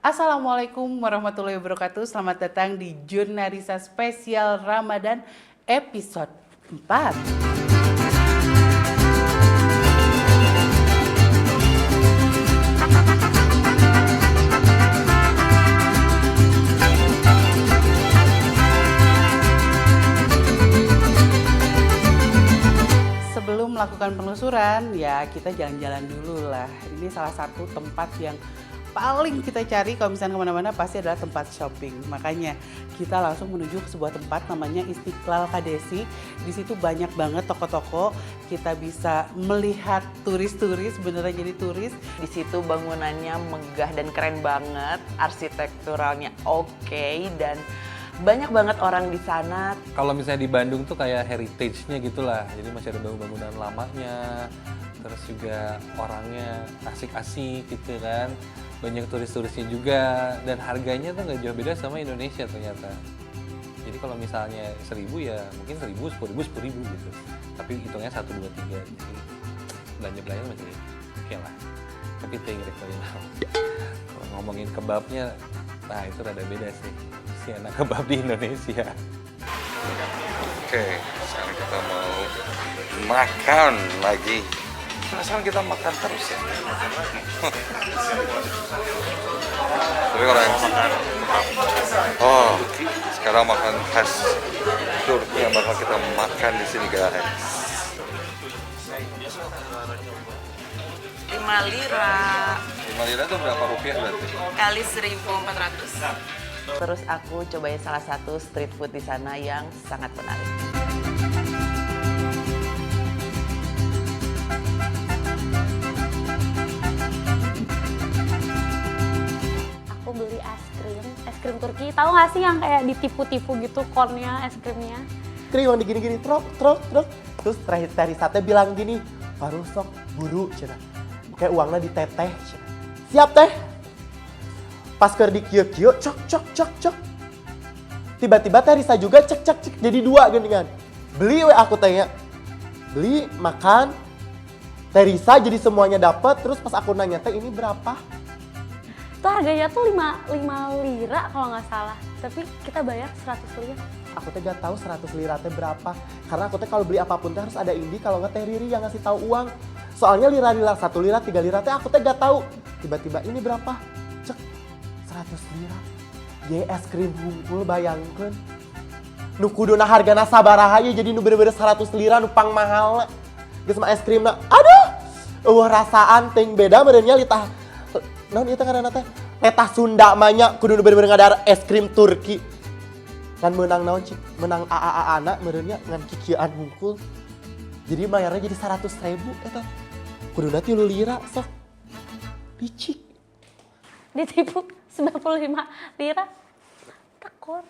Assalamualaikum warahmatullahi wabarakatuh. Selamat datang di Jurnarisa Spesial Ramadan episode 4. Sebelum melakukan penelusuran, ya kita jalan-jalan dulu lah. Ini salah satu tempat yang paling kita cari kalau misalnya kemana-mana pasti adalah tempat shopping. Makanya kita langsung menuju ke sebuah tempat namanya Istiqlal Kadesi. Di situ banyak banget toko-toko. Kita bisa melihat turis-turis, beneran jadi turis. Di situ bangunannya megah dan keren banget, arsitekturalnya oke, dan banyak banget orang di sana. Kalau misalnya di Bandung tuh kayak heritage-nya gitulah, jadi masih ada bangunan lamanya, terus juga orangnya asik-asik gitu kan, banyak turis-turisnya juga, dan harganya tuh nggak jauh beda sama Indonesia ternyata. Jadi kalau misalnya 1.000 ya mungkin 1.000, 10.000 gitu, tapi hitungnya 1, 2, 3, jadi belanja-belanja masih oke lah. Tapi tinggi kalau ngomongin kebabnya, nah itu rada beda sih. Si enak kebab di Indonesia. Oke, sekarang kita mau makan lagi. Perasaan kita makan terus ya. Tapi kalau yang sekarang makan khas Turki yang bakal kita makan di sini guys. 5 lira 5 lira itu berapa rupiah berarti? kali 1.400. Terus aku cobain salah satu street food di sana yang sangat menarik. Aku beli es krim Turki. Tahu nggak sih yang kayak ditipu-tipu gitu konnya es krimnya? Krim yang digini-gini, trok. Terus terakhir sate bilang gini, baru sok buru, cina. Kayak uangnya diteteh, cina. Siap teh. Pas ker di kio-kio, cok. Tiba-tiba teh Risa juga cek, jadi 2 geningan. Beli we aku tanya. Beli, makan. Teh Risa jadi semuanya dapat, terus pas aku nanya teh ini berapa? Itu harganya tuh 5 lira kalau nggak salah. Tapi kita bayar 100 lira. Aku teh gak tahu 100 lira teh berapa. Karena aku teh kalau beli apapun teh harus ada Indi, kalau nggak teh Riri yang ngasih tahu uang. Soalnya lira 1 lira, 3 lira teh aku teh gak tahu. Tiba-tiba ini berapa? Cek 100 lira. Ye es krim hungkul bayangkeun. Nu kuduna hargana sabaraha ye jadi nu bener-bener 100 lira nu pang mahal. Geus mah es krimna. Aduh. Rasaan ting beda merenya litah. Naon ieu teh ngaranna teh? Letah Sunda manya kudu nu bener-bener ngadar es krim Turki. Kan menang naon cik? Menang AAA anak merenya ngan kikieuan hungkul. Jadi bayarnya jadi 100.000 eta. Kuduna 3 lira sok. Licik. Ditipu 95 lira. Tekor.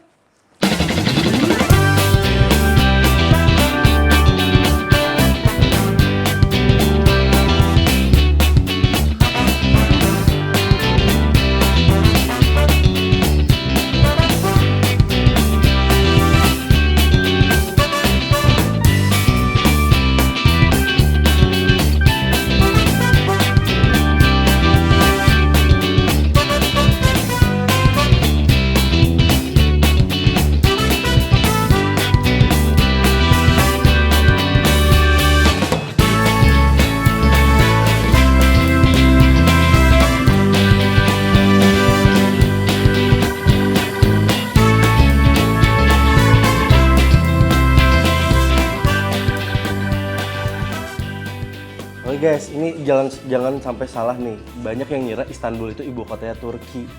Oke guys, ini jangan sampai salah nih. Banyak yang ngira Istanbul itu ibu kotanya Turki.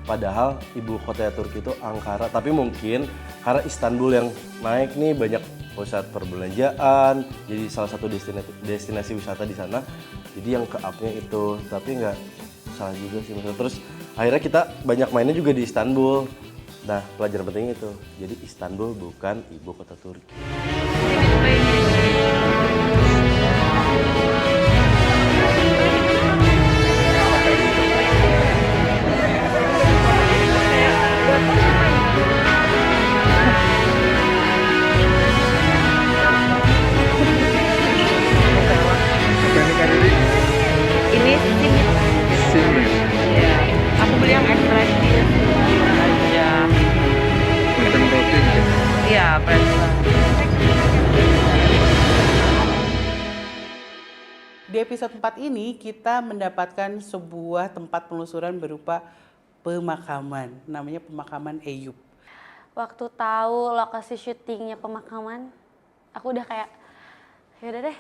Padahal ibu kotanya Turki itu Ankara. Tapi mungkin karena Istanbul yang naik nih banyak pusat perbelanjaan, jadi salah satu destinasi wisata di sana. Jadi yang ke up-nya itu, tapi nggak salah juga sih. Terus akhirnya kita banyak mainnya juga di Istanbul. Nah, pelajaran penting itu. Jadi Istanbul bukan ibu kota Turki. Ini SIM. Iya. Aku beli yang extra capek Di episode 4 ini kita mendapatkan sebuah tempat penelusuran berupa pemakaman. Namanya pemakaman Eyüp. Waktu tahu lokasi syutingnya pemakaman, aku udah kayak, yaudah deh,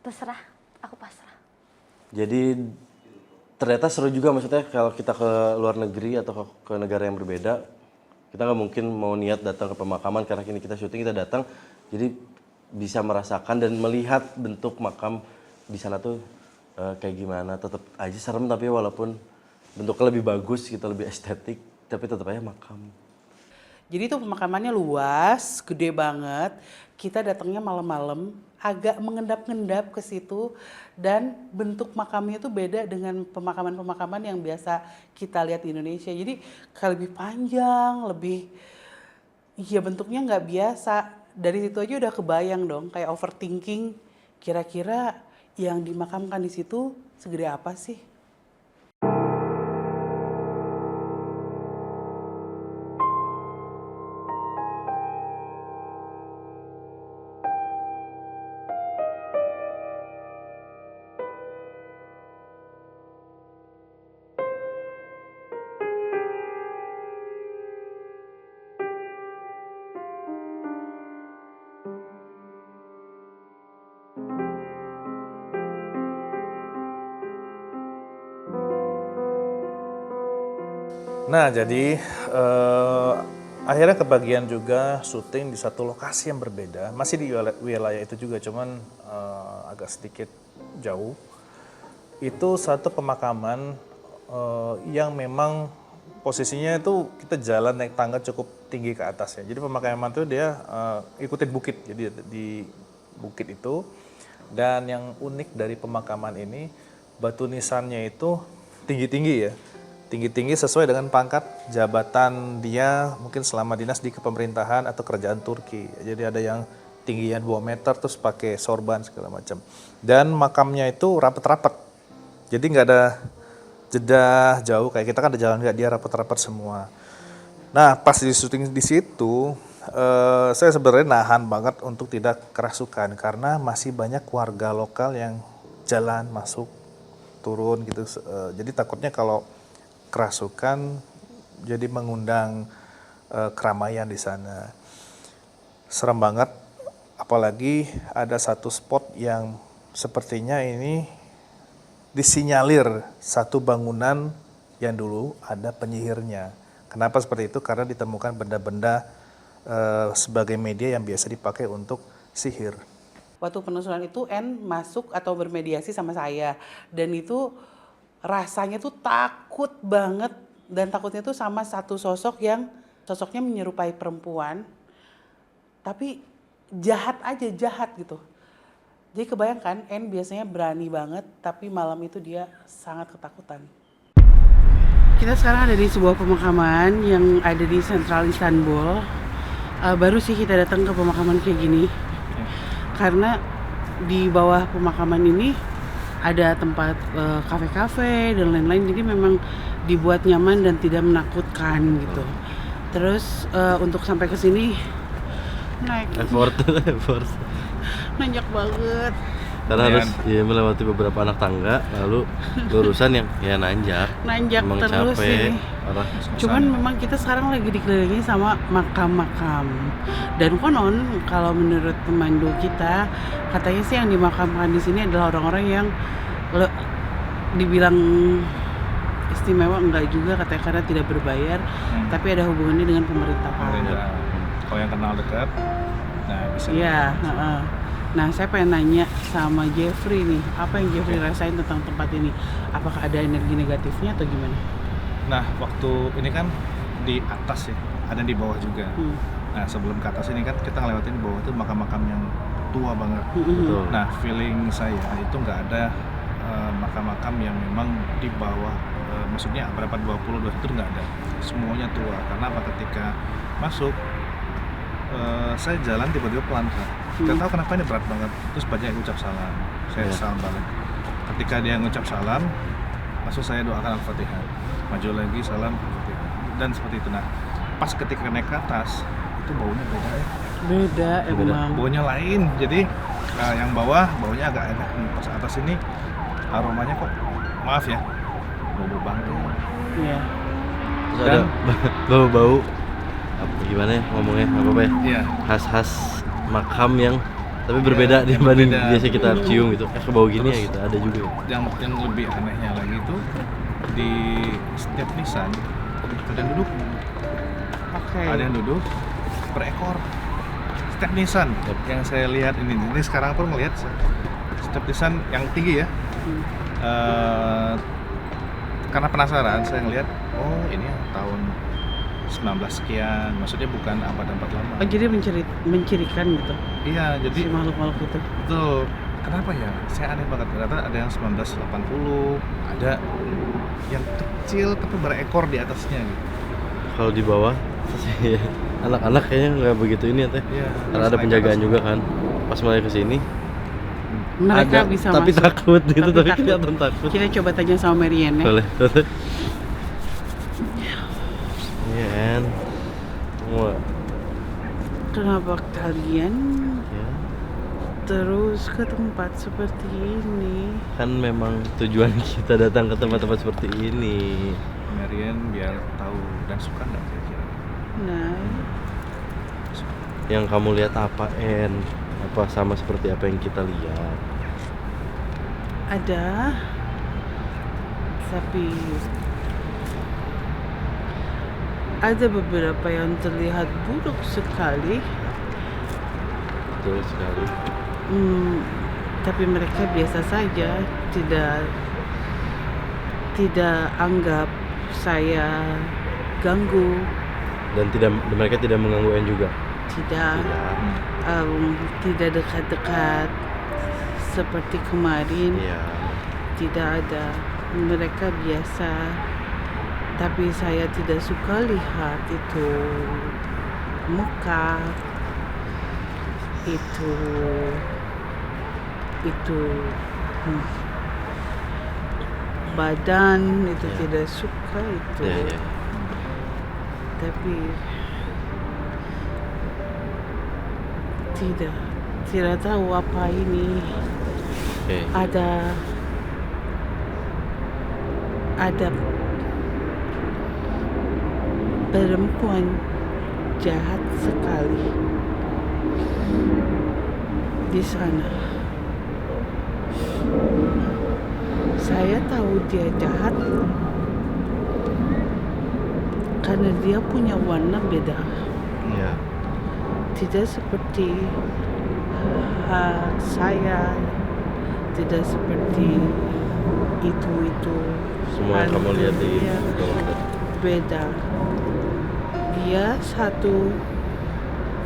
terserah, aku pasrah. Jadi ternyata seru juga, maksudnya kalau kita ke luar negeri atau ke negara yang berbeda, kita nggak mungkin mau niat datang ke pemakaman karena kini kita syuting, kita datang jadi bisa merasakan dan melihat bentuk makam di sana tuh kayak gimana. Tetap aja serem, tapi walaupun bentuknya lebih bagus gitu, lebih estetik, tapi tetap aja makam. Jadi itu pemakamannya luas, gede banget. Kita datangnya malam-malam, agak mengendap-endap ke situ, dan bentuk makamnya itu beda dengan pemakaman-pemakaman yang biasa kita lihat di Indonesia. Jadi kayak lebih panjang, iya bentuknya nggak biasa. Dari situ aja udah kebayang dong, kayak overthinking. Kira-kira yang dimakamkan di situ segede apa sih? Nah, jadi akhirnya kebagian juga syuting di satu lokasi yang berbeda, masih di wilayah itu juga, cuman agak sedikit jauh. Itu satu pemakaman yang memang posisinya itu kita jalan naik tangga cukup tinggi ke atasnya. Jadi pemakaman itu dia ikutin bukit, jadi di bukit itu. Dan yang unik dari pemakaman ini, batu nisannya itu tinggi-tinggi ya. Tinggi-tinggi sesuai dengan pangkat jabatan dia mungkin selama dinas di kepemerintahan atau kerajaan Turki. Jadi ada yang tingginya 2 meter terus pakai sorban segala macam. Dan makamnya itu rapat-rapat. Jadi nggak ada jeda jauh kayak kita kan ada jalan, nggak, dia rapat-rapat semua. Nah pas di syuting di situ saya sebenarnya nahan banget untuk tidak kerasukan karena masih banyak warga lokal yang jalan masuk turun gitu. Jadi takutnya kalau kerasukan jadi mengundang keramaian di sana. Serem banget, apalagi ada satu spot yang sepertinya ini disinyalir satu bangunan yang dulu ada penyihirnya. Kenapa seperti itu? Karena ditemukan benda-benda sebagai media yang biasa dipakai untuk sihir. Waktu penelusuran itu N masuk atau bermediasi sama saya, dan itu rasanya tuh takut banget, dan takutnya tuh sama satu sosok yang sosoknya menyerupai perempuan tapi jahat gitu. Jadi kebayangkan N biasanya berani banget tapi malam itu dia sangat ketakutan. Kita sekarang ada di sebuah pemakaman yang ada di sentral Istanbul. Baru sih kita datang ke pemakaman kayak gini karena di bawah pemakaman ini ada tempat kafe-kafe dan lain-lain, jadi memang dibuat nyaman dan tidak menakutkan gitu. Terus untuk sampai ke sini naik Effort. nanjak banget. Karena harus melewati beberapa anak tangga, lalu lurusan yang ya nanjak emang terus capek. sih. Cuman memang kita sekarang lagi dikelilingi sama makam-makam. Dan konon kalau menurut pemandu kita, katanya sih yang dimakamkan di sini adalah orang-orang yang dibilang istimewa, enggak juga katanya, karena tidak berbayar, tapi ada hubungannya dengan pemerintahan. Kalau yang kenal dekat, nah bisa. Iya, nah saya pengen nanya sama Jeffrey nih, apa yang Jeffrey rasain tentang tempat ini? Apakah ada energi negatifnya atau gimana? Nah, waktu ini kan di atas ya, ada di bawah juga. Nah, sebelum ke atas ini kan kita ngelewatin di bawah itu makam-makam yang tua banget. Betul. Nah, feeling saya itu nggak ada makam-makam yang memang di bawah, maksudnya berapa 20 itu nggak ada. Semuanya tua. Karena apa, ketika masuk saya jalan tiba-tiba pelan. Gak tahu kenapa ini berat banget. Terus banyak yang ucap salam. Saya salam balik. Ketika dia ngucap salam, langsung saya doakan Al-Fatihah. Maju lagi, salam, Al-Fatihah. Dan seperti itu. Nah, pas ketika naik ke atas, itu itu baunya beda ya. Beda emang. Baunya lain. Jadi yang bawah baunya agak enak. Pas atas ini aromanya kok maaf ya, bau bangke. Iya. Terus ada bau-bau gimana ya ngomongnya apa ya? Iya. Khas-khas makam yang tapi berbeda dibanding berbeda. biasa kita cium gitu. Bau gini ya gitu, ada juga ya. Yang lebih anehnya lagi itu di setiap nisan ada yang duduk. Oke. Ada yang duduk per ekor. Setiap nisan yang saya lihat ini sekarang pun melihat setiap nisan yang tinggi ya. Karena penasaran saya ngelihat, oh ini yang tahun 19 sekian, maksudnya bukan abad-abad lama. Oh, jadi mencirikan gitu. Iya, Si jadi makhluk-makhluk itu. betul. Kenapa ya? Saya aneh banget. Ternyata ada yang 1980, ada yang kecil tapi berekor di atasnya gitu. Kalau di bawah anak-anak kayaknya nggak begitu ini ya teh. Iya, Karena ada naik penjagaan atas. juga kan. Pas mulai kesini Mereka ada, bisa tapi masuk. takut gitu, tapi takut. kelihatan takut. Kita coba tanya sama Marianne ya. Boleh. Iya kan. Wah, Kenapa kalian ya. terus ke tempat seperti ini? Kan memang tujuan kita datang ke tempat-tempat seperti ini. Marian biar tahu dan suka nggak kira-kira? Nah, Yang kamu lihat apa, En? Apa sama seperti apa yang kita lihat? ada, tapi ada beberapa yang terlihat buruk sekali. Betul sekali. Tapi mereka biasa saja, tidak anggap saya ganggu, Dan mereka tidak mengganggu En juga. tidak tidak dekat-dekat seperti kemarin. Iya. Tidak ada, mereka biasa, tapi saya tidak suka lihat itu muka, itu badan, itu Ya. tidak suka itu. Iya. Tapi tidak tahu apa ini. Oke. Ada perempuan jahat sekali di sana. Saya tahu dia jahat karena dia punya warna beda. Iya. Tidak seperti saya, tidak seperti itu. Semua yang kamu lihat di Dia beda. Dia satu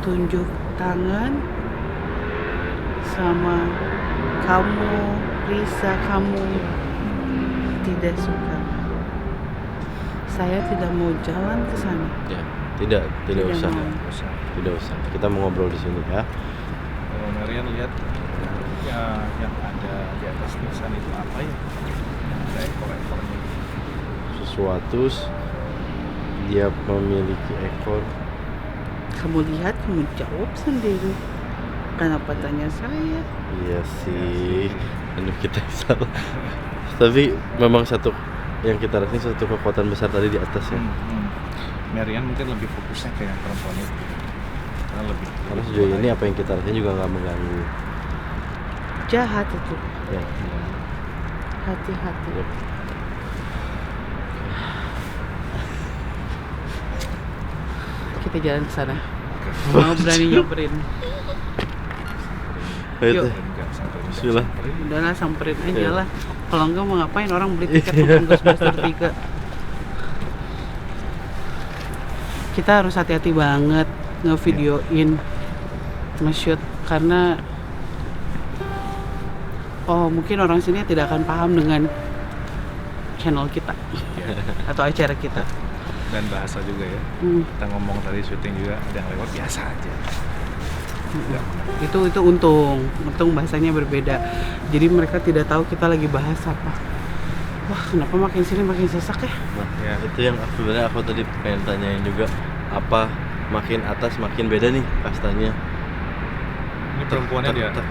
tunjuk tangan sama kamu, Risa, kamu tidak suka. Saya tidak mau jalan ke sana. Ya. Tidak usah. mau. Tidak usah. Kita mau ngobrol di sini ya. Kalau Marian lihat ya yang ada di atas nisan itu apa ya? Ada ekor-ekornya. Sesuatu dia memiliki ekor. Kamu lihat, kamu jawab sendiri. Kenapa tanya saya? Iya sih. Aduh, kita salah. Tapi memang yang kita rasain satu kekuatan besar tadi di atas ya. Marian mungkin lebih fokusnya ke yang perempuan itu. Karena sejauh ini apa yang kita rasain juga nggak mengganggu. Jahat itu. Ya. Hati-hati. Yep. Kita jalan ke sana. Mau berani nyamperin. Itu. Yuk. Bismillah. Udahlah, samperin aja Iya. lah. Kalau enggak mau ngapain orang beli tiket untuk semester 3. Kita harus hati-hati banget ngevideoin, nge-shoot, karena mungkin orang sini tidak akan paham dengan channel kita atau acara kita. Dan bahasa juga ya. Kita ngomong tadi syuting juga ada yang lewat biasa aja. Itu untung bahasanya berbeda. Jadi mereka tidak tahu kita lagi bahas apa. Wah, kenapa makin sini makin sesak ya? Nah, itu yang sebenarnya aku tadi pengen tanyain juga, apa makin atas makin beda nih kastanya. Ini perempuannya dia. Tek.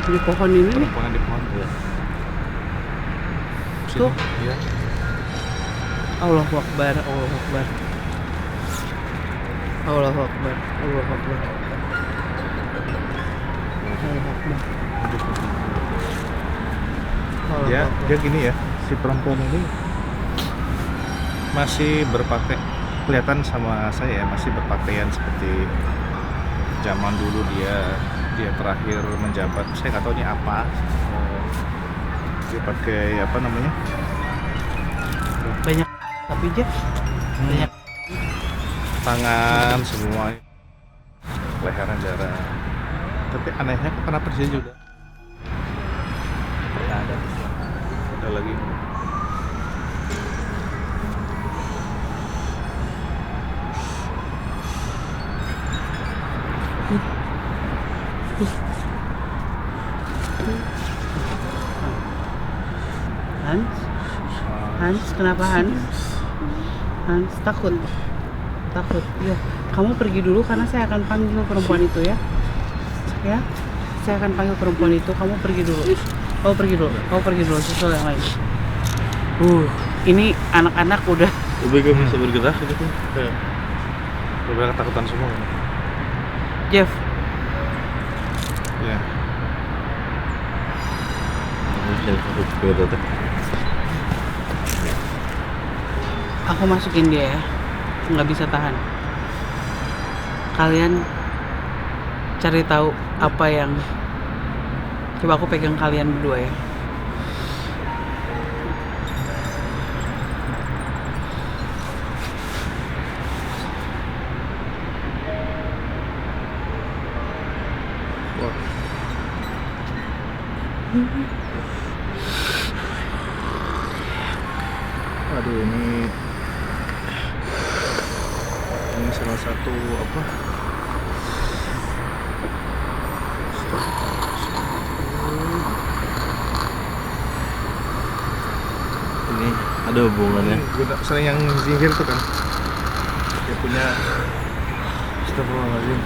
Di pohon ini nih. Perempuannya di pohon. Ya. Sini. Tuh. Iya. Allahu Akbar, Allahu Akbar. Allahu Akbar, Allahu Akbar. Allahu Akbar. Dia gini ya, si perempuan ini masih kelihatan sama saya ya, masih berpakaian seperti zaman dulu dia terakhir menjabat. Saya nggak tahu ini apa. Dia pakai apa namanya? Banyak tapi Jeff. Banyak. Tangan semua, lehernya darah. Tapi anehnya kenapa di sini juga? Nggak ada. Ada lagi. Hans, kenapa Hans? Hans takut. Ya, kamu pergi dulu karena saya akan panggil perempuan itu ya. Ya, saya akan panggil perempuan itu. Kamu pergi dulu. Kamu pergi dulu. Susul yang lain. Ini anak-anak udah. Lebih gak bisa bergerak gitu. Udah ketakutan semua. Jeff, Ya. aku masukin dia ya. Nggak bisa tahan. Kalian cari tahu apa yang. Coba aku pegang kalian berdua ya. Aduh, ini salah satu apa? Ini ada hubungannya. Sering yang sihir tuh kan. Dia punya. Astagfirullahaladzim.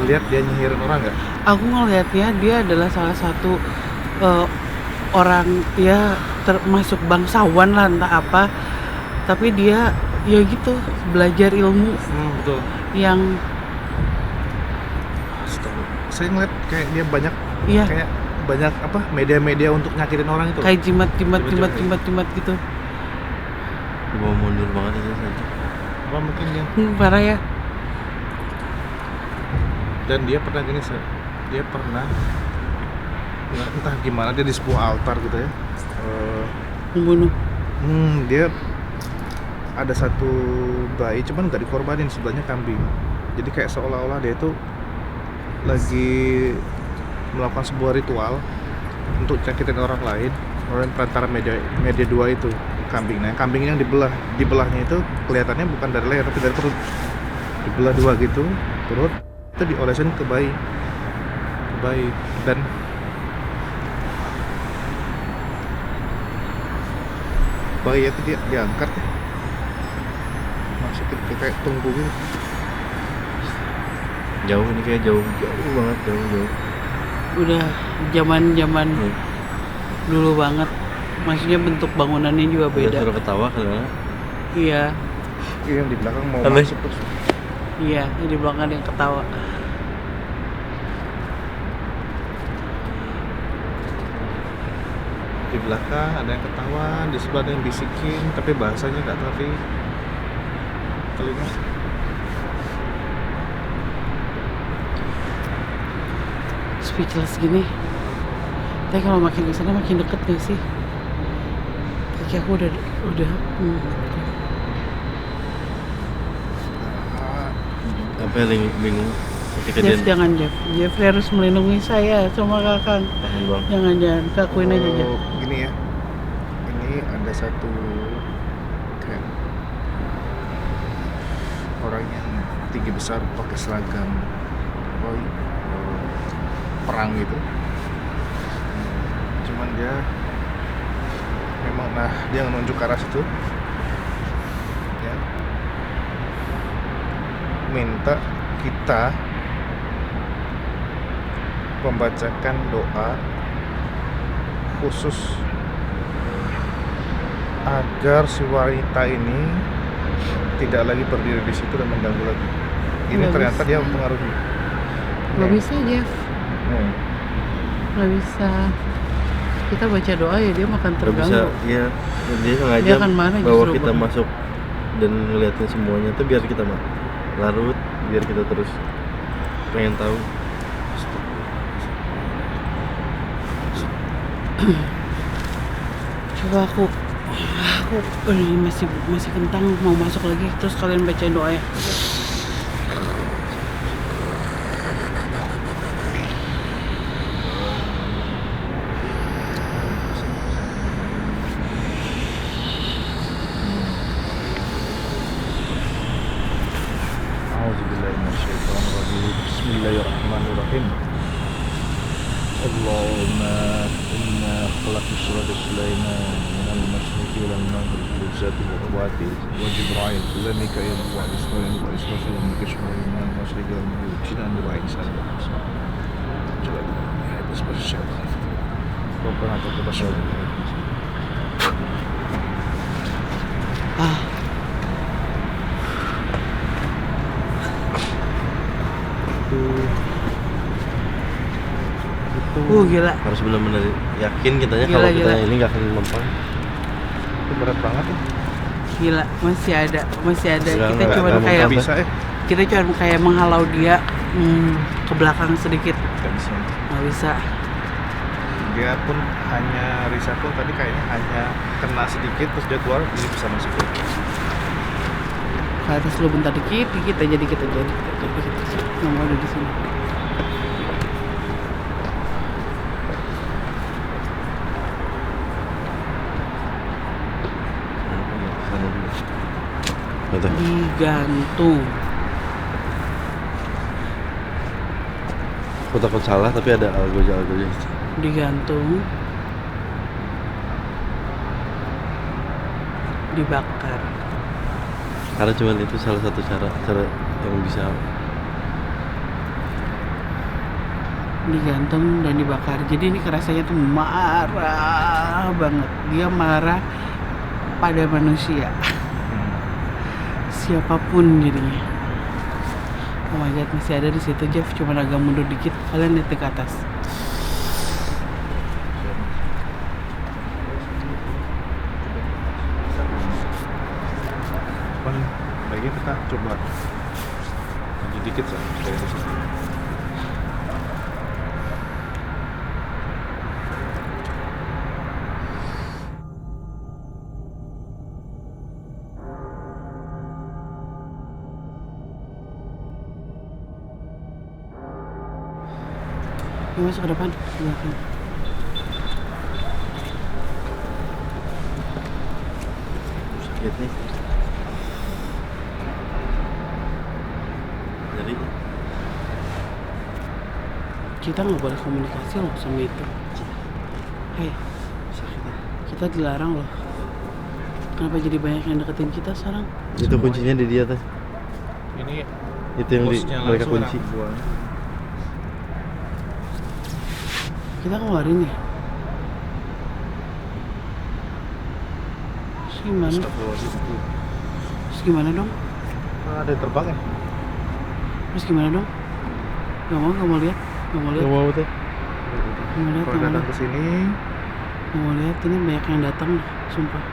Lihat dia nyihirin orang nggak? Aku ngelihatnya dia adalah salah satu orang ya termasuk bangsawan lah entah apa, tapi dia ya gitu belajar ilmu Betul. yang Saya ngeliat kayak dia banyak iya kayak banyak apa media-media untuk nyakitin orang itu. kayak jimat gitu. Mau mundur banget itu nanti. Apa mungkin dia? Parah ya. Dan dia pernah gini, dia pernah ya, entah gimana dia di sebuah altar gitu ya. Membunuh. Dia ada satu bayi cuman nggak dikorbanin, sebelahnya kambing. Jadi kayak seolah-olah dia itu lagi melakukan sebuah ritual untuk nyakitin orang lain oleh perantara media dua itu kambing. Nah, kambing yang dibelahnya itu kelihatannya bukan dari leher tapi dari perut. Dibelah dua gitu, perut itu diolesin ke bayi. Dan bayi itu dia diangkat, masukin ke kayak tunggu gitu. Jauh ini kayak jauh banget, jauh. Udah zaman dulu banget. Maksudnya bentuk bangunannya juga Beda. beda. Suara ketawa karena Iya, Yang di belakang mau Aneh. masuk terus. iya, di belakang ada yang ketawa. Di belakang ada yang ketawa, di sebelah ada yang bisikin, tapi bahasanya nggak tapi telinga. Speechless gini. Tapi kalau makin kesana makin deket gak sih? Kaki aku udah apa yang bingung ketika Jeff, dia jangan Jeff. Jeff harus melindungi saya sama kakak. tahan bang. Jangan kakuin aja Jeff. Gini ya, ini ada satu kayak orang yang tinggi besar pakai seragam perang gitu. Cuman dia memang dia nunjuk ke arah situ ya. minta kita membacakan doa khusus agar si wanita ini tidak lagi berdiri di situ dan mengganggu lagi. Ini Nggak ternyata bisa. dia mempengaruhi. Nggak bisa, Jeff. Hmm. Nggak bisa. Kita baca doa ya dia makan Nggak bisa, terganggu. ya dia sengaja Dia akan marah bawa justru, kita Bang. masuk dan ngeliatin semuanya tuh biar kita larut, biar kita terus pengen tahu. Coba aku ini masih kentang mau masuk lagi, terus kalian bacain doa ya. A'udzubillahiminasyaitonirrajim. Bismillahirrahmanirrahim. Allahumma inna khalaqna surata Sulaiman minal masyriqi wal maghrib bi zati al-quwwati wa Jibril wa Mikail wa Israil wa Israfil wa Mikashmir minal masyriqi wal maghrib jinan wa Isa Coba ya itu seperti syaitan. Rabbana taqabbal syaitan. Gila. Harus benar-benar yakin kitanya Gila, kalau gila. kita ini nggak akan lempeng. Itu berat banget ya. Gila, masih ada. Nggak, Kita nggak, cuma nggak kayak Gak bisa kita cuma kayak menghalau dia ke belakang sedikit. Gak bisa. Nggak bisa. Dia pun hanya Risa pun tadi kayaknya hanya kena sedikit terus dia keluar jadi bisa masuk lagi. Ke atas lu bentar dikit aja dikit. Nggak mau ada di sini. Gitu. Digantung. Aku takut salah tapi ada algoja. Digantung. Dibakar. Karena cuma itu salah satu cara yang bisa. Digantung dan dibakar. Jadi ini kerasanya tuh marah banget. Dia marah pada manusia. Siapapun jadinya. Oh my god, masih ada di situ Jeff, cuma agak mundur dikit. Kalian lihat ke atas. Cuman baiknya kita coba maju dikit saja dari situ. Ini masuk ke depan, ke belakang. Sakit nih. Jadi Kita nggak boleh komunikasi loh sama itu. Hei, kita dilarang loh. Kenapa jadi banyak yang deketin kita sekarang? itu kuncinya di dia teh. Ini Itu yang bosnya mereka langsung kunci. anak buah. Kita keluarin ya. Terus gimana? Astagfirullahaladzim. Terus gimana dong? Ada yang terbang ya? Terus gimana dong? Gak mau lihat. Gak mau lihat. Nggak mau teh. Gak mau lihat. Kalau datang ke sini Gak mau lihat. Ini banyak yang datang, sumpah.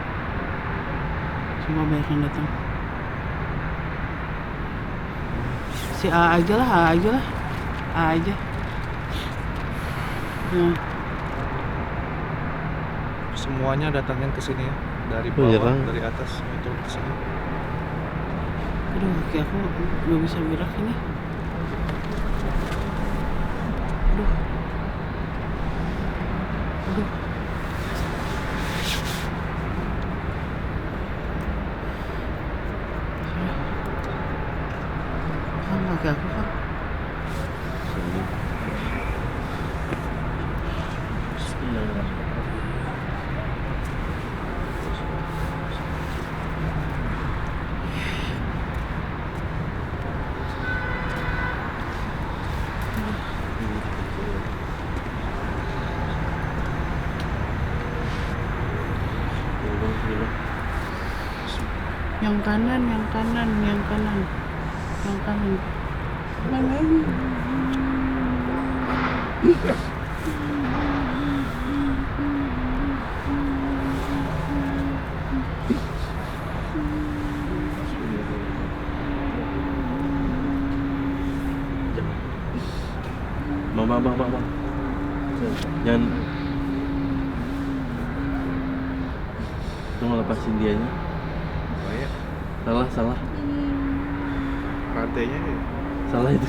Sumpah banyak yang datang. Si A aja lah. A aja. Nah, semuanya datangin ke sini ya. Dari Oh, bawah, jarang. dari atas itu ke sini. aduh kaki aku gak bisa gerak ini. Aduh. Kaki aku kan. Bismillah. Yang kanan, yang kanan, yang kanan. Yang kanan. Mana? Bang. Jangan. Itu ngelepasin dianya. Bahaya. Salah. Rantainya ya. Salah itu.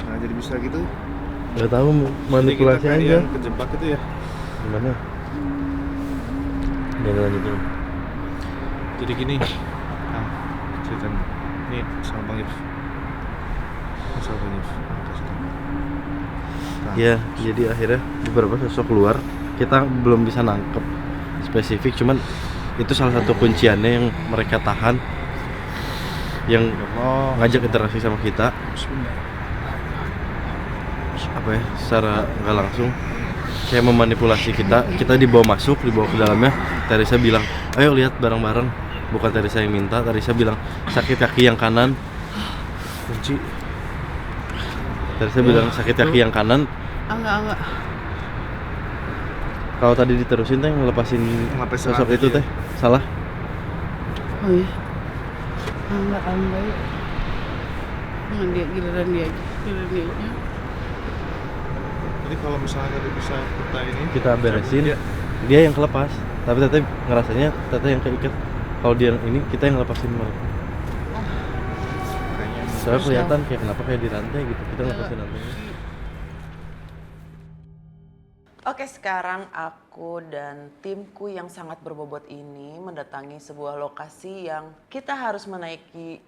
Nah, jadi bisa gitu. Gak tahu manipulasi Jadi kita kayak aja. yang kejebak itu ya. Gimana? Jangan lanjutin. Jadi gini. Ah, cerita ini sama Bang Yus. Sama Bang Yus. Kasih tahu. Nah, Ya, jadi akhirnya beberapa sosok keluar. Kita belum bisa nangkep spesifik, cuman itu salah satu kunciannya yang mereka tahan, yang ngajak interaksi sama kita. Apa ya? Secara nggak langsung kayak memanipulasi kita. Kita dibawa ke dalamnya. Teresa bilang, "Ayo lihat bareng-bareng." Bukan Teresa yang minta. Teresa bilang, "Sakit kaki yang kanan." kunci. Teresa bilang sakit kaki yang kanan. Enggak. Kalau tadi diterusin teh ngelepasin Ngelepas sosok rantai itu dia. teh salah. Oh iya. Enggak. Giliran dia aja. Jadi kalau misalnya tadi bisa kita ini Kita beresin, dia dia yang kelepas. Tapi teteh ngerasanya teteh yang keikat. Kalau dia yang ini kita yang ngelepasin mereka. kayaknya Soalnya kelihatan kayak kenapa kayak di rantai gitu. Kita ngelepasin rantainya. Oke, sekarang aku dan timku yang sangat berbobot ini mendatangi sebuah lokasi yang kita harus menaiki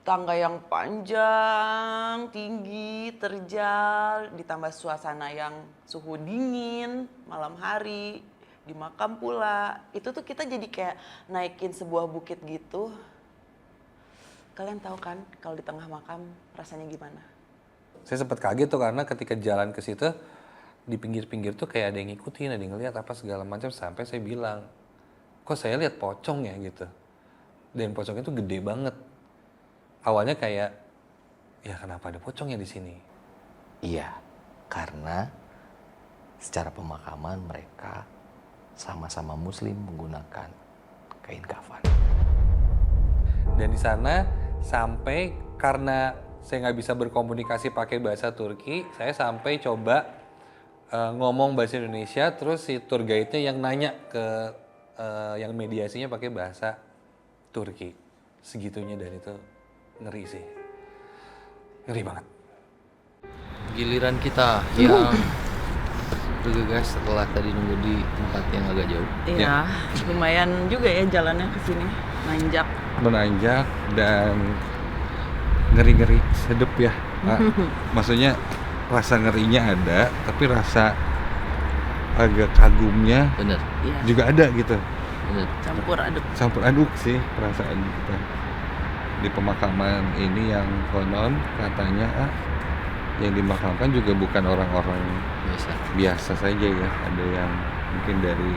tangga yang panjang, tinggi, terjal, ditambah suasana yang suhu dingin, malam hari, di makam pula. Itu tuh kita jadi kayak naikin sebuah bukit gitu. Kalian tahu kan kalau di tengah makam rasanya gimana? Saya sempat kaget tuh karena ketika jalan ke situ di pinggir-pinggir tuh kayak ada yang ngikutin, ada yang ngeliat apa segala macam, sampai saya bilang, kok saya lihat pocong ya gitu. Dan pocongnya tuh gede banget. Awalnya kayak, ya kenapa ada pocong ya di sini? Iya, karena secara pemakaman mereka sama-sama muslim menggunakan kain kafan. Dan di sana sampai karena saya nggak bisa berkomunikasi pakai bahasa Turki, saya sampai coba ngomong bahasa Indonesia, terus si tour guide-nya yang nanya ke yang mediasinya pakai bahasa Turki. Segitunya, dan itu ngeri sih. Ngeri banget. Giliran kita yang bergegas setelah tadi nunggu di tempat yang agak jauh. Iya, lumayan juga ya jalannya ke sini, nanjak. Menanjak dan ngeri-ngeri sedep ya. Maksudnya rasa ngerinya ada, tapi rasa agak kagumnya Bener, Iya, juga ada gitu. bener. campur aduk. Sih perasaan kita di pemakaman ini, yang konon katanya yang dimakamkan juga bukan orang-orang Biasa. biasa saja ya. Ada yang mungkin dari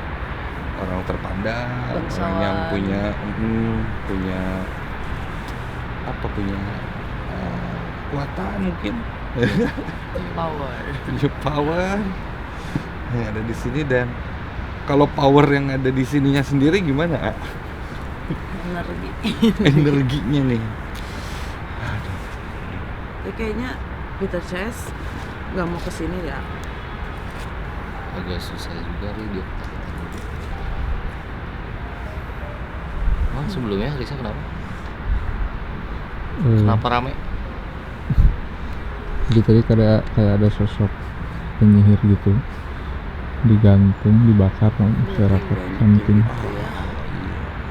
orang terpandang, orang yang punya kekuatan mungkin. Punya power yang ada di sini. Dan kalau power yang ada di sininya sendiri gimana? Energi. Energinya nih. Ya, kayaknya Peter Chess nggak mau kesini ya. Agak susah juga nih dia. Emang sebelumnya Risa kenapa? Kenapa rame? Jadi tadi kayak ada sosok penyihir gitu digantung, dibakar masyarakat something.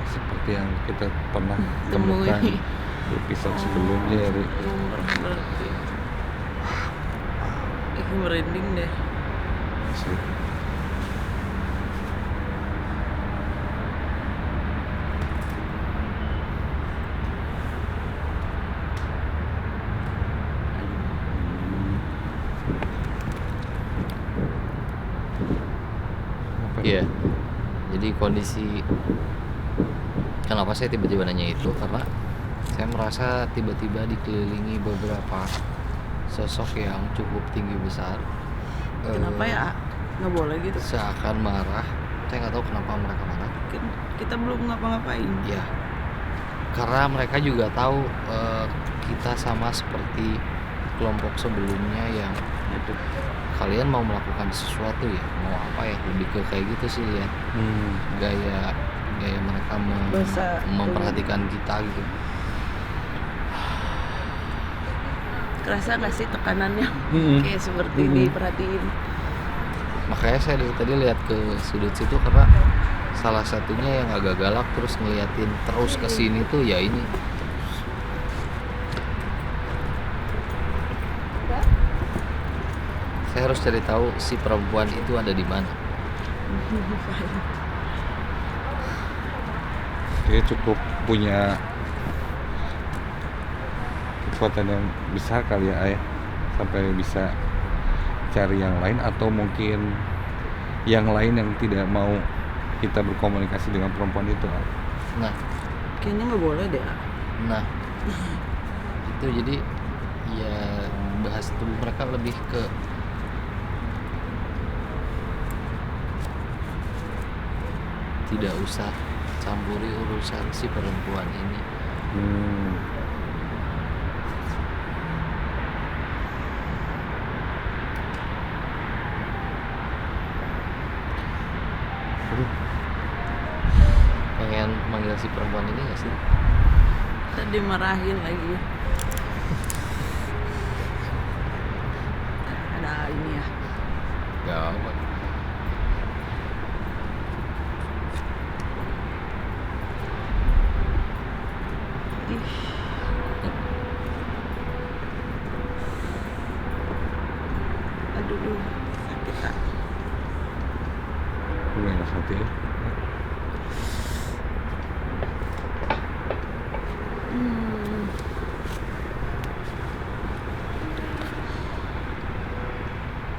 Seperti yang kita pernah temukan di episode sebelumnya ya, Ri. Berarti. Merinding deh. Asli. Iya. Jadi kondisi kenapa saya tiba-tiba nanya itu, karena saya merasa tiba-tiba dikelilingi beberapa sosok yang cukup tinggi besar. Kenapa ya? Nggak boleh gitu. Seakan marah. Saya nggak tahu kenapa mereka marah. Kita belum ngapa-ngapain. Ya, karena mereka juga tahu kita sama seperti kelompok sebelumnya yang kalian mau melakukan sesuatu ya, mau apa ya, lebih ke kayak gitu sih, lihat gaya mereka memperhatikan kita gitu. Kerasa nggak sih tekanannya kayak seperti diperhatiin? Makanya saya dari tadi lihat ke sudut situ karena salah satunya yang agak galak terus ngeliatin terus ke sini tuh ya ini. Saya harus cari tahu si perempuan itu ada di mana. Dia cukup punya kekuatan yang besar kali ya Ayah, sampai bisa cari yang lain, atau mungkin yang lain yang tidak mau kita berkomunikasi dengan perempuan itu. Nah, kayaknya nggak boleh deh. Nah, itu jadi ya bahas tubuh mereka lebih ke tidak usah campuri urusan si perempuan ini. Pengen manggil si perempuan ini gak sih? Tadi marahin lagi. Ada ini ya. Gak apa. Aduh, sakit tak? Gue enak hati ya.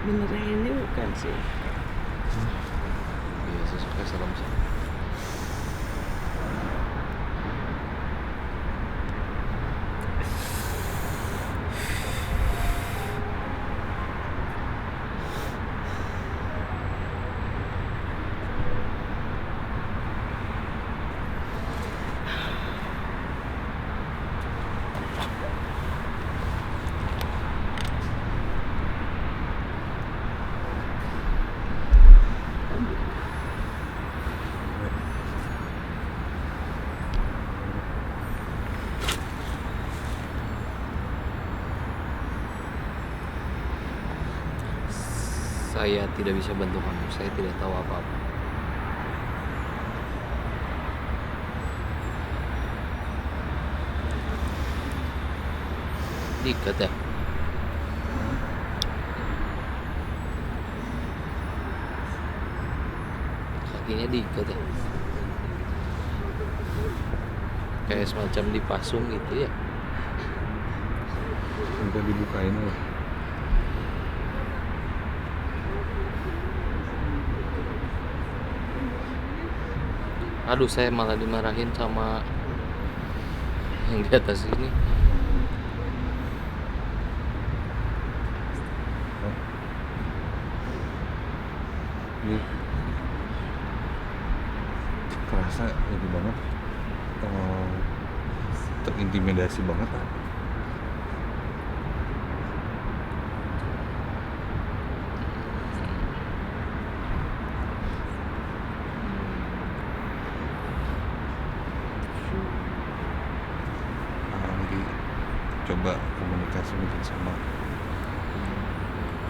Benernya ini bukan sih. Iya, saya suka serem sih. Saya tidak bisa bantu kamu, saya tidak tahu apa-apa. Diikat ya? Kakinya diikat ya? Kayak semacam dipasung gitu ya? Minta dibukain loh. Aduh, saya malah dimarahin sama yang di atas ini. Ini kerasa ini banget, terintimidasi banget. Lagi coba komunikasi mungkin sama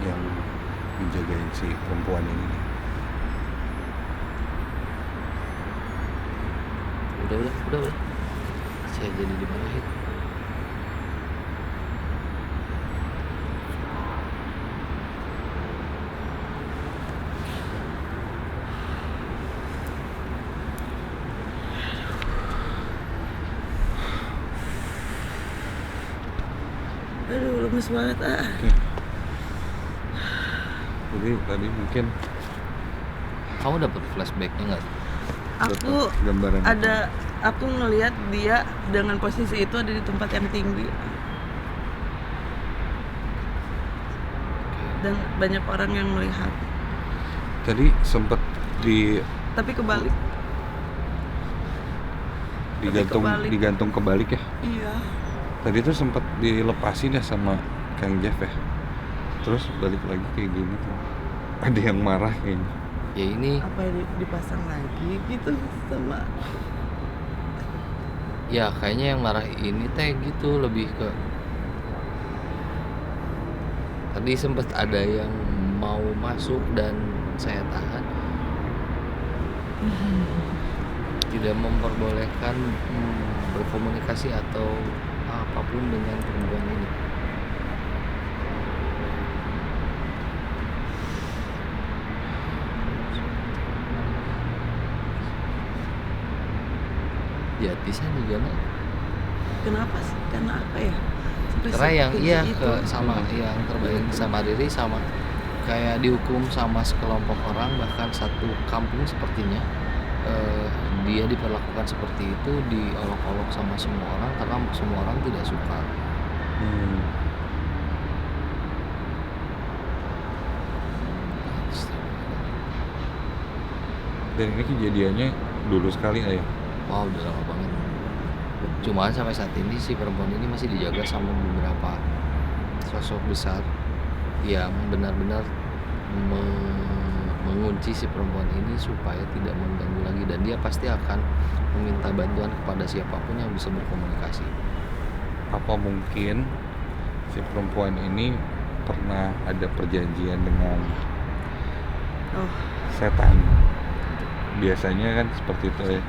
yang menjagain si perempuan ini nih. Udah. Saya jadi dimarahin. Aduh, lemes banget Jadi tadi mungkin Kamu dapat flashbacknya nggak? Aku gambaran aku ngelihat dia dengan posisi itu ada di tempat yang tinggi. Dan banyak orang yang melihat. Tadi sempat Tapi kebalik. digantung kebalik ya. Iya. Tadi tuh sempat dilepasin ya sama Kang Jeff ya. Terus balik lagi kayak gini tuh. Ada yang marah kayaknya. Ya ini Apa dipasang lagi gitu sama. ya kayaknya yang marah ini teh gitu lebih ke tadi sempat ada yang mau masuk dan saya tahan, tidak memperbolehkan berkomunikasi atau apapun dengan perempuan ini. Ya di sana juga nak. Kenapa sih? Karena apa ya? Sampai Karena yang setinggi iya itu. ke sama yang terbaik sama Riri sama kayak dihukum sama sekelompok orang bahkan satu kampung sepertinya dia diperlakukan seperti itu, diolok-olok sama semua orang karena semua orang tidak suka. Dan ini kejadiannya dulu sekali ayah. Wow, udah lama banget. Cuma sampai saat ini si perempuan ini masih dijaga sama beberapa sosok besar yang benar-benar mengunci si perempuan ini supaya tidak mengganggu lagi, dan dia pasti akan meminta bantuan kepada siapapun yang bisa berkomunikasi. Apa mungkin si perempuan ini pernah ada perjanjian dengan setan? Biasanya kan seperti itu ya.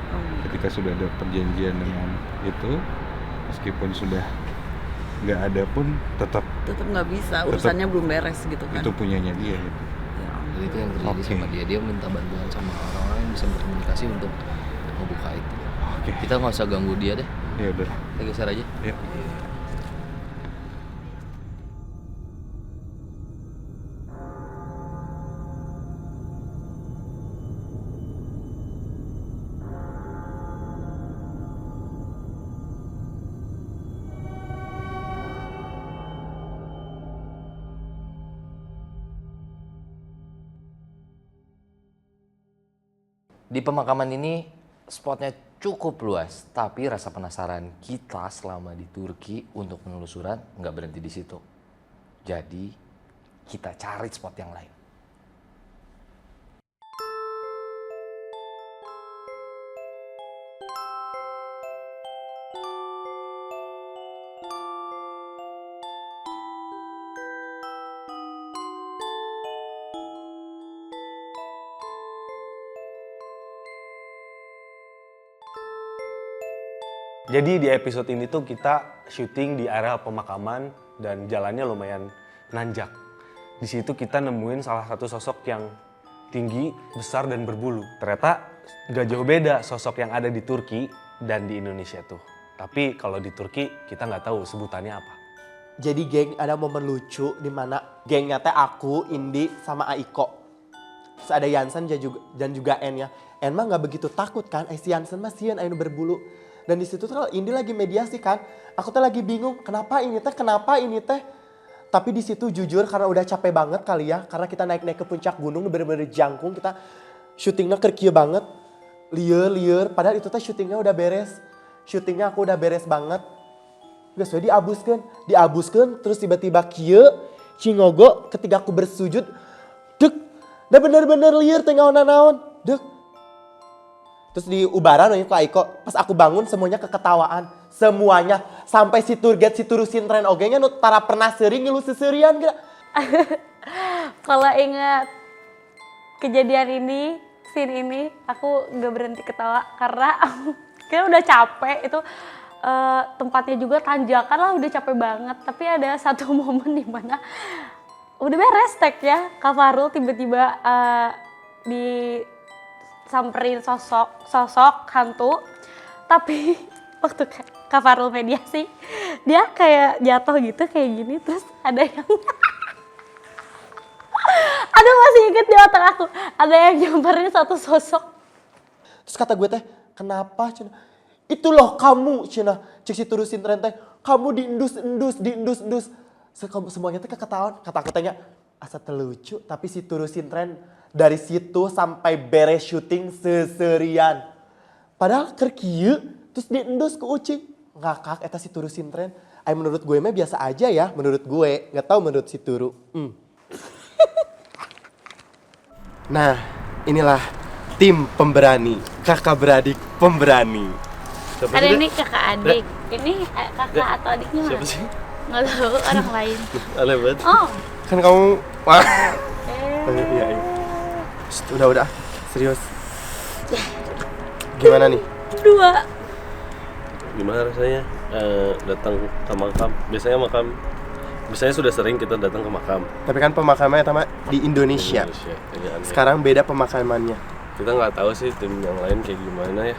Ketika sudah ada perjanjian dengan itu, meskipun sudah nggak ada pun tetap nggak bisa, urusannya belum beres gitu kan. itu punyanya dia gitu. Jadi itu yang terjadi sama dia minta bantuan sama orang-orang yang bisa berkomunikasi untuk membuka itu. Kita nggak usah ganggu dia deh. Ya udah. Kita geser aja. Ya. Di pemakaman ini spotnya cukup luas, tapi rasa penasaran kita selama di Turki untuk penelusuran nggak berhenti di situ. Jadi kita cari spot yang lain. Jadi di episode ini tuh kita syuting di area pemakaman dan jalannya lumayan nanjak. Di situ kita nemuin salah satu sosok yang tinggi, besar dan berbulu. Ternyata gak jauh beda sosok yang ada di Turki dan di Indonesia tuh. Tapi kalau di Turki kita nggak tahu sebutannya apa. Jadi geng, ada momen lucu di mana gengnya teh aku, Indi, sama Aiko. Terus ada Yansen dan juga En ya. En mah nggak begitu takut kan, si Yansen mah sieun anu berbulu. Dan di situ tuh Indi lagi mediasi kan, aku tuh lagi bingung kenapa ini teh. Tapi di situ jujur karena udah capek banget kali ya, karena kita naik ke puncak gunung bener-bener jangkung, kita syutingnya kerkieu banget, lieur. Padahal itu teh syutingnya udah beres, aku udah beres banget. Geus we diabuskeun, terus tiba-tiba kieu cingogo ketika aku bersujud, dek, udah bener-bener lieur teh naon-naon, dek. Terus di ubaran ke Aiko, pas aku bangun semuanya keketawaan. Semuanya. Sampai si Turget, si turusin tren ogenya nu tara pernah sering ngilu seserian gak? Kalau ingat kejadian ini, scene ini, aku gak berhenti ketawa karena kita udah capek itu. Tempatnya juga tanjakan lah, udah capek banget. Tapi ada satu momen di mana udah beres tag ya, Kak Farul tiba-tiba disamperin sosok hantu, tapi waktu Kak Farul mediasi dia kayak jatuh gitu kayak gini, terus ada yang aduh masih inget di otak aku, ada yang nyamperin satu sosok. Terus kata gue teh, kenapa Cina? Itu loh kamu Cina, cek si turusin tren teh, kamu diendus. Semuanya teh ketahuan, kata aku tanya, asa terlucu, tapi si turusin tren dari situ sampai beres syuting seserian. Padahal kerkieu, terus diendus ke Ucing. Ngakak eta si turusin tren. Ay menurut gue mah biasa aja ya, menurut gue. Nggak tahu menurut si Turu. Nah, inilah tim pemberani, kakak beradik pemberani. Ada ini kakak adik. Ini kakak atau adiknya mana? Siapa sih? Nggak tahu, orang lain. Aneh banget. Oh. Kan kamu, wah. Iya. Udah, serius. Gimana nih? 2. Gimana rasanya datang ke makam? Biasanya sudah sering kita datang ke makam. Tapi kan pemakamannya sama di Indonesia. Ya, Sekarang beda pemakamannya. Kita nggak tahu sih tim yang lain kayak gimana ya.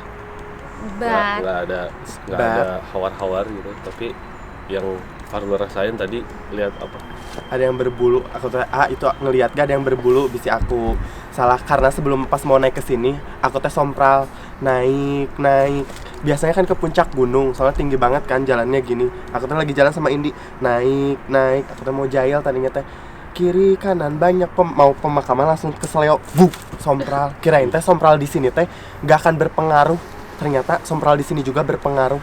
Nggak ada hawar-hawar gitu. Tapi yang Farlo rasain tadi lihat apa? Ada yang berbulu. Aku tuh itu ngelihat gak ada yang berbulu. Bisa aku salah karena sebelum pas mau naik ke sini, aku teh sompral naik. Biasanya kan ke puncak gunung, soalnya tinggi banget kan jalannya gini. Aku tuh lagi jalan sama Indi, naik. Aku tuh mau jail tadinya teh kiri kanan banyak mau pemakaman langsung ke seleo, sompral. Kirain teh sompral di sini teh nggak akan berpengaruh. Ternyata sompral di sini juga berpengaruh.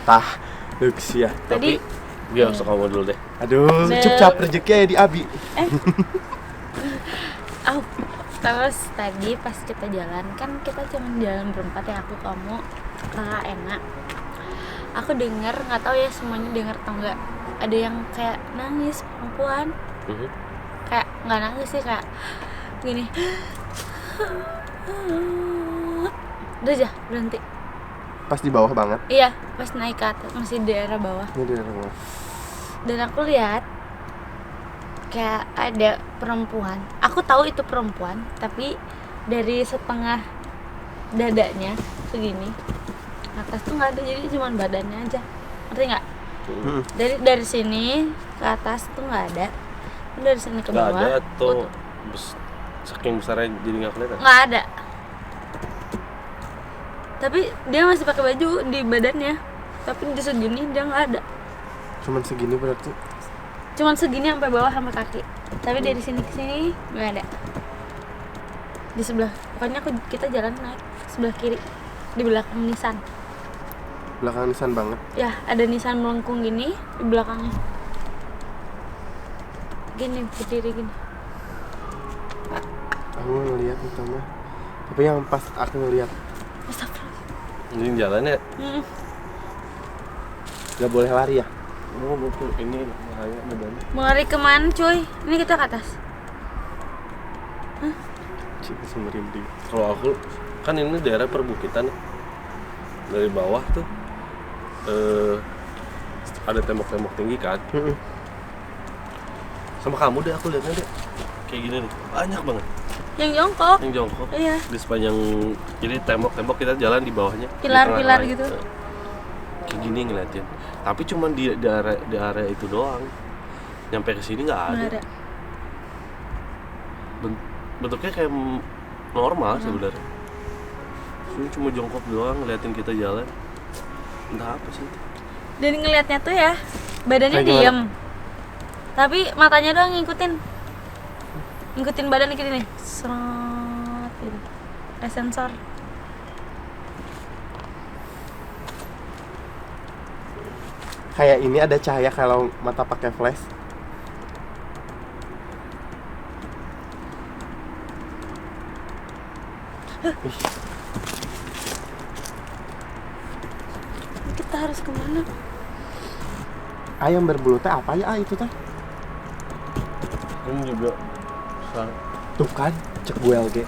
Tah, luks ya. Tapi biar kamu dulu deh. Aduh, cup rezeki ya di Abi. Terus tadi pas kita jalan, kan kita cuma jalan berempat ya, aku, kamu, kakak enak. Aku denger, nggak tahu ya semuanya denger atau enggak, ada yang kayak nangis perempuan. Kayak nggak nangis sih, kayak gini. Udah aja, berhenti. Pas di bawah banget. Iya, pas naik ke atas, masih di daerah bawah. Dan aku lihat kayak ada perempuan. Aku tahu itu perempuan, tapi dari setengah dadanya segini atas tuh nggak ada, jadi cuma badannya aja. Ngerti nggak? Dari sini ke atas tuh nggak ada. Dari sini ke bawah. Nggak ada atau saking besarnya jadi nggak kelihatan? Nggak ada. Tapi dia masih pakai baju di badannya. Tapi di segini dia nggak ada. Cuman segini berarti? Cuman segini sampai bawah sampai kaki. Tapi dari sini ke sini nggak ada. Di sebelah, pokoknya kita jalan naik sebelah kiri di belakang Nissan. Belakang Nissan banget. Ya, ada Nissan melengkung gini di belakangnya. Gini, berdiri gini. Aku ngeliat itu mah. Tapi yang pas aku ngeliat. Astagfirullah. Ini jalannya. Gak boleh lari ya? Oh betul, ini bahaya badannya. Mau lari kemana cuy? Ini kita ke atas. Cik, merinding. Kalau aku, kan ini daerah perbukitan. Dari bawah tuh ada tembok-tembok tinggi kan. Sama kamu deh, aku lihatnya deh kayak gini nih, banyak banget. Yang jongkok. Yang jongkok. Iya. Di sepanjang, jadi tembok-tembok kita jalan di bawahnya. Pilar-pilar gitu. Kayak gini ngeliatin. Tapi cuma di area itu doang. Nyampe ke sini nggak ada. Bentuknya kayak normal sebenarnya. Ini cuma jongkok doang ngeliatin kita jalan. Entah apa sih itu. Dan ngelihatnya tuh ya, badannya diem. Tapi matanya doang ngikutin badan gini nih. Seret gitu. Kayak sensor. Kayak ini ada cahaya kalau mata pakai flash. Kita harus kemana? Ayam berbulu teh apa ya itu teh? Ini juga Tuh kan, cek gue LG.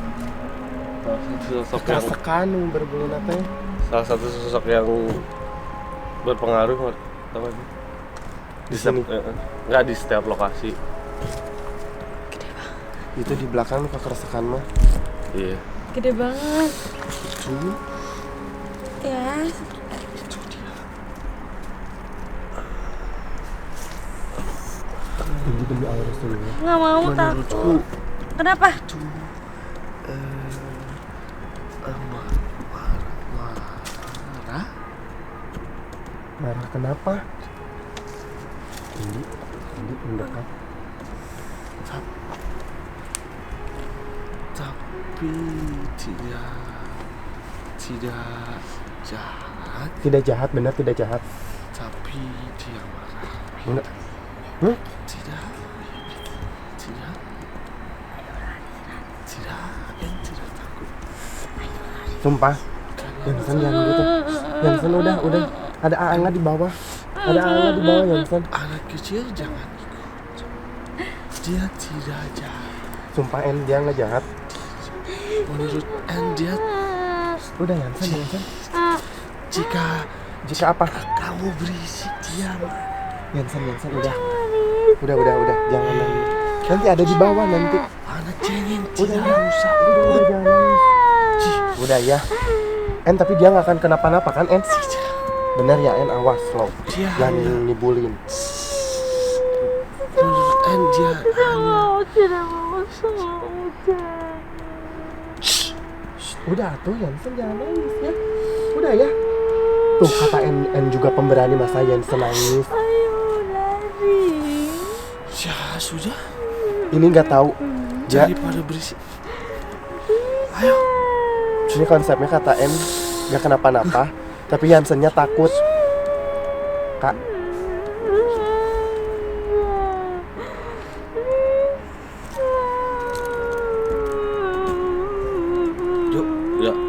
salah satu sosok yang berbulu teh. salah satu sosok yang berpengaruh apa sih? Di sini. Nggak di setiap lokasi. Gede banget. Itu di belakang lu kekeresekan mah. Iya. Gede banget. Itu. Ya. Itu dia. Ini demi Allah Rasulullah. Nggak mau, takut. Kenapa? Marah kenapa? Ini mendekat. Tapi tidak jahat. Tidak jahat, benar tidak jahat. Tapi dia marah. Enggak. Tidak. Tidak takut. Sumpah. Yansen jangan gitu. Yansen udah. Ada Aanga di bawah. Ada Aanga di bawah Yansen. Anak kecil jangan ikut. Dia tidak jahat. Sumpah En dia nggak jahat. Menurut En dia. Udah Yansen. Jika apa? Kamu berisik diam. Yansen udah. Jangan nangis. Nanti ada di bawah nanti. Anak cengeng Udah tidak usah. Udah jangan nangis. Udah ya. En tapi dia nggak akan kenapa-napa kan En? Bener ya En, awas lo. Jangan ngibulin. Menurut En dia hanya. Udah tuh Yansen jangan nangis ya. Udah ya. Tuh kata En juga pemberani, masa Yansen nangis. Ya sudah. Ini nggak tahu. Daripada berisik. Ayo. Ini konsepnya kata En nggak kenapa-napa, tapi Yansennya takut. Kak.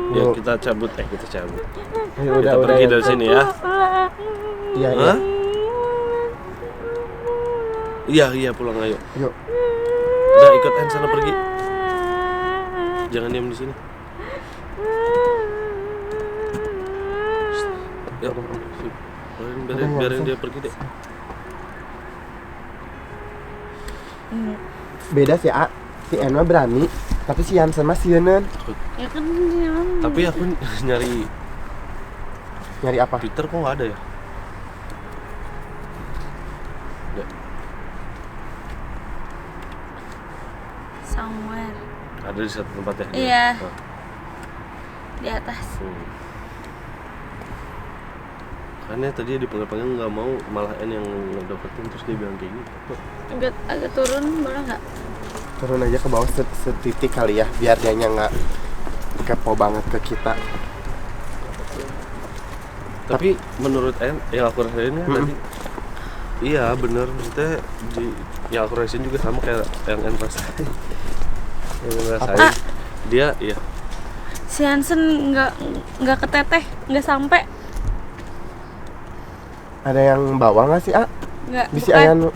Ya kita cabut. Ya, kita pergi dari sini ya. Iya. Iya pulang ayo. Yuk. Udah ikut En sana pergi. Jangan diam di sini. Yuk. Biarin dia pergi deh. Beda sih A. Si En mah berani, tapi si Yansen mah sieun. Ya kan Tapi aku nyari apa? Peter kok nggak ada ya? somewhere. Ada di satu tempat ya? Iya. Oh. Di atas. Karena tadi dipanggil-panggil nggak mau, malah En yang ngedapetin, terus dia bilang kayak gitu. Agak turun boleh nggak? Turun aja ke bawah setitik kali ya, biar dianya nggak kepo banget ke kita. Tapi menurut En, yang aku rasain ya tadi, iya bener, maksudnya yang aku rasain juga sama kayak yang En rasain. Yang ngerasain dia, iya. Si Hansen nggak keteteh, nggak sampai. Ada yang bawa nggak sih A? Nggak. Bisa Ayan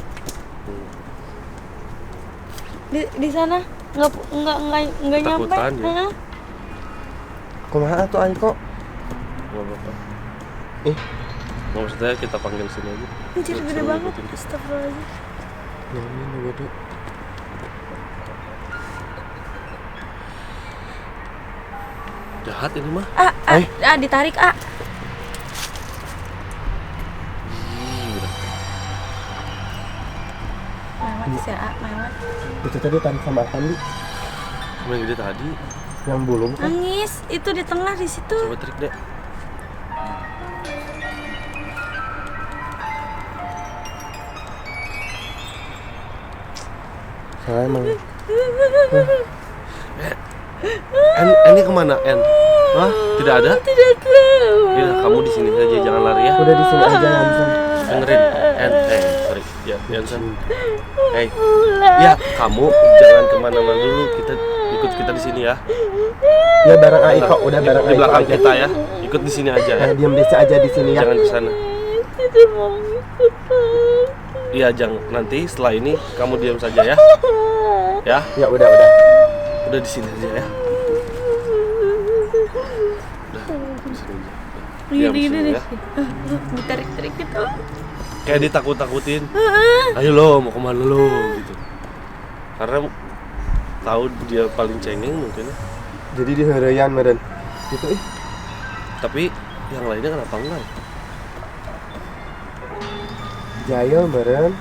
di sana nggak nyampe. Takutan ya. Kumaha tuh Aiko? Nggak apa-apa. Nggak, maksudnya kita panggil sini aja. Anjir gede banget. Astagfirullahaladzim. Ini gede. Jahat ini mah. Ditarik A. Mewat sih A, mewat. Itu tadi tarik sama Andi. Yang gede tadi. Yang bulung kan? Nangis, itu di tengah di situ. Coba trik deh. Soalnya emang En ini kemana En? Hah? Tidak ada? Tidak tahu. Ya kamu di sini saja, jangan lari ya. Udah di sini aja Yansen. Dengerin En, sorry ya Yansen. Ya kamu jangan kemana-mana dulu, ikut kita di sini ya. Ya bareng Aiko, udah bareng di belakang aja. kita ya. Ikut di sini aja ya. Diam desa aja di sini ya. Jangan ke sana. Tidak mau ikut. Iya, jangan, nanti setelah ini kamu diam saja ya. Ya? Ya udah. Udah di sini aja ya. Udah di sini aja. Diam di sini ya. Ditarik-tarik gitu. Kayak ditakut-takutin. Ayo lo, mau kemana lo gitu. Karena tahu dia paling cengeng mungkin ya. Jadi diheureyan meureun. Gitu ih. Tapi yang lainnya kenapa enggak? Jail meureun.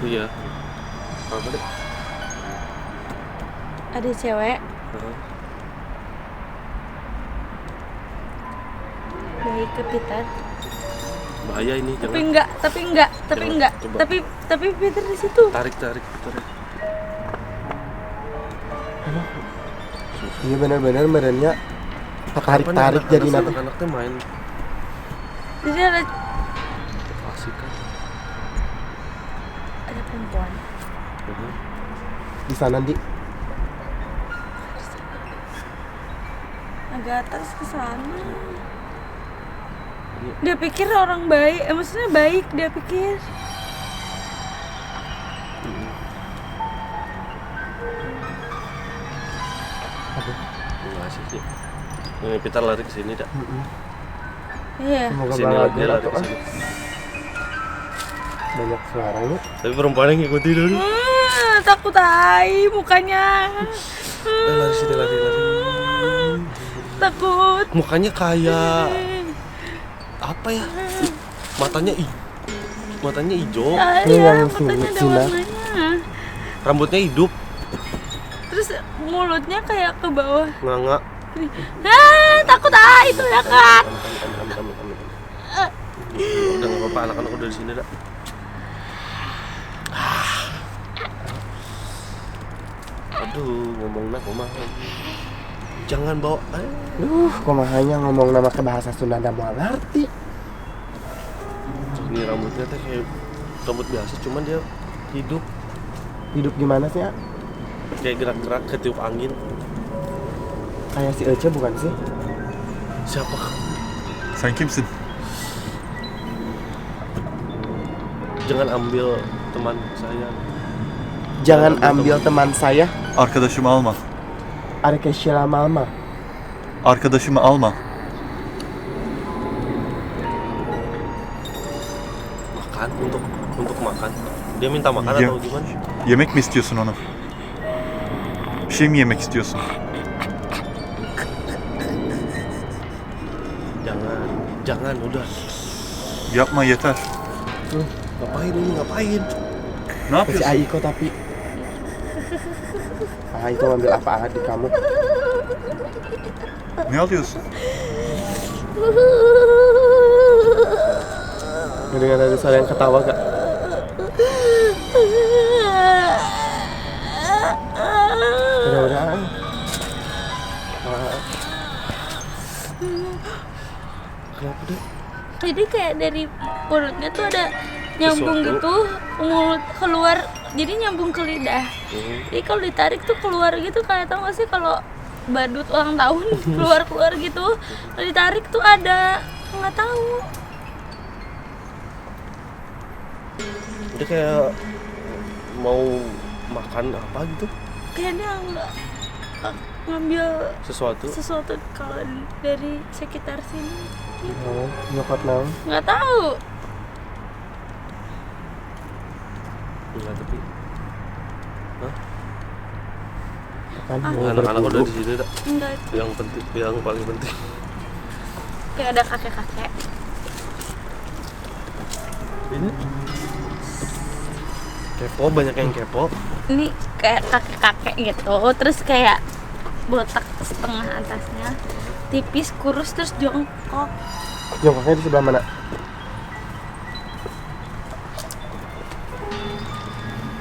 Iya. Apa deh? Ada cewek. ke Peter. Bahaya ini, Tapi jangan. enggak, Coba. tapi Peter di situ. Tarik. Iya benar-benar merenya tarik jadi nanti. Anak-anaknya main Jadi ada asik kan. perempuan. Di sana di Agak atas ke sana. Dia pikir orang baik, maksudnya baik dia pikir. Enggak asik sih. Ini Peter lari ke sini dah. Iya. semoga Sini lagi bahagia lari tuh. ke sini. Banyak suaranya. Tapi perempuannya ngikutin dulu. Takut mukanya. Lari sini lari. Takut. Mukanya kayak apa ya? Matanya hijau. Iya, matanya ada warnanya. Rambutnya hidup. Terus mulutnya kayak ke bawah. Nganga. Takut itu ya kan. Udah nggak apa-apa, anak-anak udah di sini dah. Aduh, ngomong kumaha. Jangan bawa. Kumahanya ngomong nama ke bahasa Sunda nggak mau ngerti. Ini rambutnya teh kayak rambut biasa, cuman dia hidup. Hidup gimana sih ya? Kayak gerak-gerak, ketiup angin. Kayak si Ece bukan sih? Siapa? Sen kimsin? Jangan ambil teman saya. Jangan ambil teman saya. Arkadaşımı alma. Arkadaşıyla alma. Arkadaşımı alma. Makan untuk makan. Dia minta makan Iya. atau gimana? Yemek mi istiyorsun onu? Bir şey mi yemek istiyorsun? Jangan, udah. Yapma yeter. Ngapain ini? Ngapain? Ne Si yapıyorsun? Aiko tapi. Aiko ngambil apa di kamu? Ne alıyorsun? Mendengar ada suara yang ketawa gak? Mudah-mudahan. Kenapa deh? Jadi kayak dari mulutnya tuh ada nyambung Sesuatu. gitu, mulut keluar, jadi nyambung ke lidah. Jadi kalau ditarik tuh keluar gitu, kayak tau gak sih kalau badut ulang tahun keluar gitu, kalau ditarik tuh ada, nggak tahu. Dia kayak mau makan apa gitu? Kayaknya ngambil Sesuatu. kalau dari sekitar sini. Gitu. Nyokot naon? Nggak tahu. Enggak, tapi Kan anak-anak udah di sini dah. Enggak. Yang paling penting. Kayak ada kakek-kakek. Ini kepo, banyak yang kepo. Ini kayak kakek-kakek gitu, terus kayak botak setengah atasnya, tipis, kurus, terus jongkok. Jongkoknya di sebelah mana?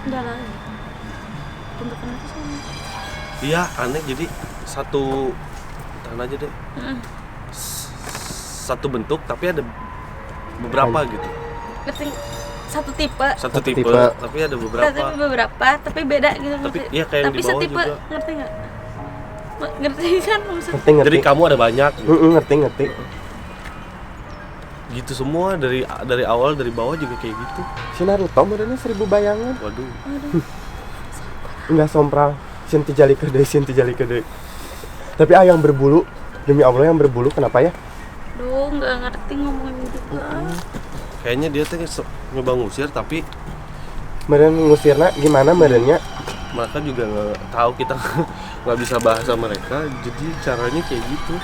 Udah lagi. Bentuknya tuh sama. Iya, aneh, jadi satu tahan aja deh. Satu bentuk tapi ada beberapa gitu. Ngerti? Satu tipe. Satu tipe, tapi ada beberapa. Tapi beberapa, tapi beda gitu. Tapi ngerti? iya, kayak yang tapi di bawah setipe, juga. ngerti nggak? Ngerti kan maksud? Ngerti. Jadi kamu ada banyak gitu. Ngerti. Gitu semua dari awal dari bawah juga kayak gitu. Si Naruto modelnya 1000 bayangan. Waduh. Enggak sompral. Sin tijali kedai. Tapi yang berbulu, demi Allah yang berbulu kenapa ya? Duh, nggak ngerti ngomongin juga. Kayaknya dia tuh nyoba ngusir tapi Meren ngusirna gimana merennya? mereka juga nggak tahu, kita nggak bisa bahasa mereka, jadi caranya kayak gitu.